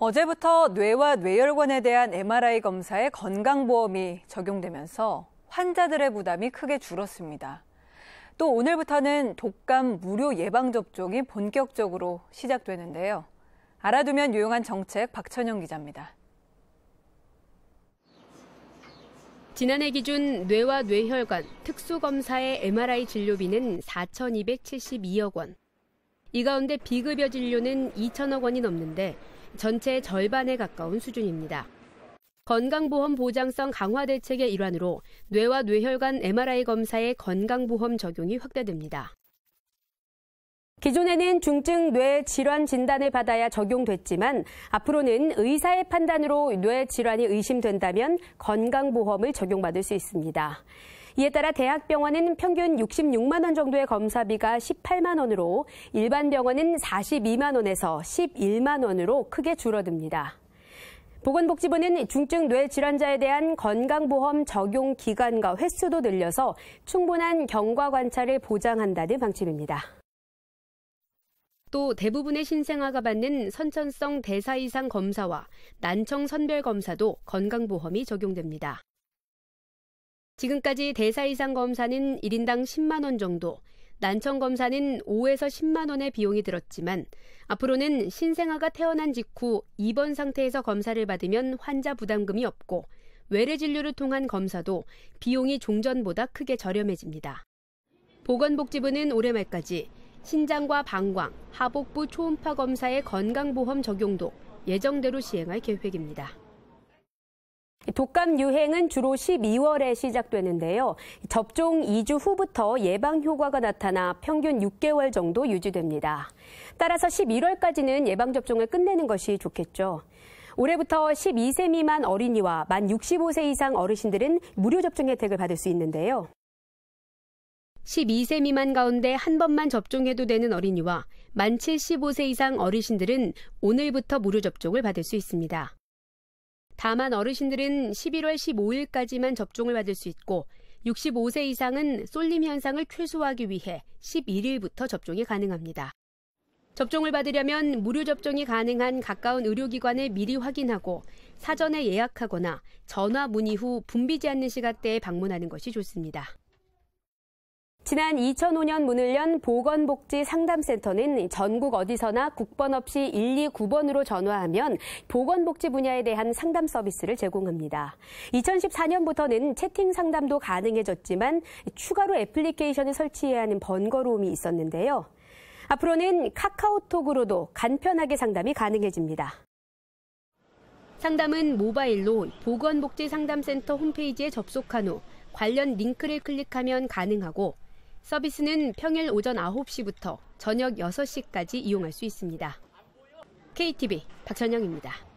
어제부터 뇌와 뇌혈관에 대한 MRI 검사에 건강보험이 적용되면서 환자들의 부담이 크게 줄었습니다. 또 오늘부터는 독감 무료 예방접종이 본격적으로 시작되는데요. 알아두면 유용한 정책 박천영 기자입니다. 지난해 기준 뇌와 뇌혈관 특수검사의 MRI 진료비는 4,272억 원. 이 가운데 비급여 진료는 2천억 원이 넘는데 전체의 절반에 가까운 수준입니다. 건강보험 보장성 강화 대책의 일환으로 뇌와 뇌혈관 MRI 검사의 건강보험 적용이 확대됩니다. 기존에는 중증 뇌 질환 진단을 받아야 적용됐지만 앞으로는 의사의 판단으로 뇌 질환이 의심된다면 건강보험을 적용받을 수 있습니다. 이에 따라 대학병원은 평균 66만 원 정도의 검사비가 18만 원으로 일반 병원은 42만 원에서 11만 원으로 크게 줄어듭니다. 보건복지부는 중증 뇌질환자에 대한 건강보험 적용 기간과 횟수도 늘려서 충분한 경과 관찰을 보장한다는 방침입니다. 또 대부분의 신생아가 받는 선천성 대사 이상 검사와 난청 선별 검사도 건강보험이 적용됩니다. 지금까지 대사 이상 검사는 1인당 10만 원 정도, 난청 검사는 5에서 10만 원의 비용이 들었지만 앞으로는 신생아가 태어난 직후 입원 상태에서 검사를 받으면 환자 부담금이 없고 외래 진료를 통한 검사도 비용이 종전보다 크게 저렴해집니다. 보건복지부는 올해 말까지 신장과 방광, 하복부 초음파 검사의 건강보험 적용도 예정대로 시행할 계획입니다. 독감 유행은 주로 12월에 시작되는데요. 접종 2주 후부터 예방 효과가 나타나 평균 6개월 정도 유지됩니다. 따라서 11월까지는 예방접종을 끝내는 것이 좋겠죠. 올해부터 12세 미만 어린이와 만 65세 이상 어르신들은 무료 접종 혜택을 받을 수 있는데요. 12세 미만 가운데 한 번만 접종해도 되는 어린이와 만 75세 이상 어르신들은 오늘부터 무료 접종을 받을 수 있습니다. 다만 어르신들은 11월 15일까지만 접종을 받을 수 있고 65세 이상은 쏠림 현상을 최소화하기 위해 11일부터 접종이 가능합니다. 접종을 받으려면 무료 접종이 가능한 가까운 의료기관을 미리 확인하고 사전에 예약하거나 전화 문의 후 붐비지 않는 시간대에 방문하는 것이 좋습니다. 지난 2005년 문을 연 보건복지상담센터는 전국 어디서나 국번 없이 129번으로 전화하면 보건복지 분야에 대한 상담 서비스를 제공합니다. 2014년부터는 채팅 상담도 가능해졌지만 추가로 애플리케이션을 설치해야 하는 번거로움이 있었는데요. 앞으로는 카카오톡으로도 간편하게 상담이 가능해집니다. 상담은 모바일로 보건복지상담센터 홈페이지에 접속한 후 관련 링크를 클릭하면 가능하고 서비스는 평일 오전 9시부터 저녁 6시까지 이용할 수 있습니다. KTV 박천영입니다.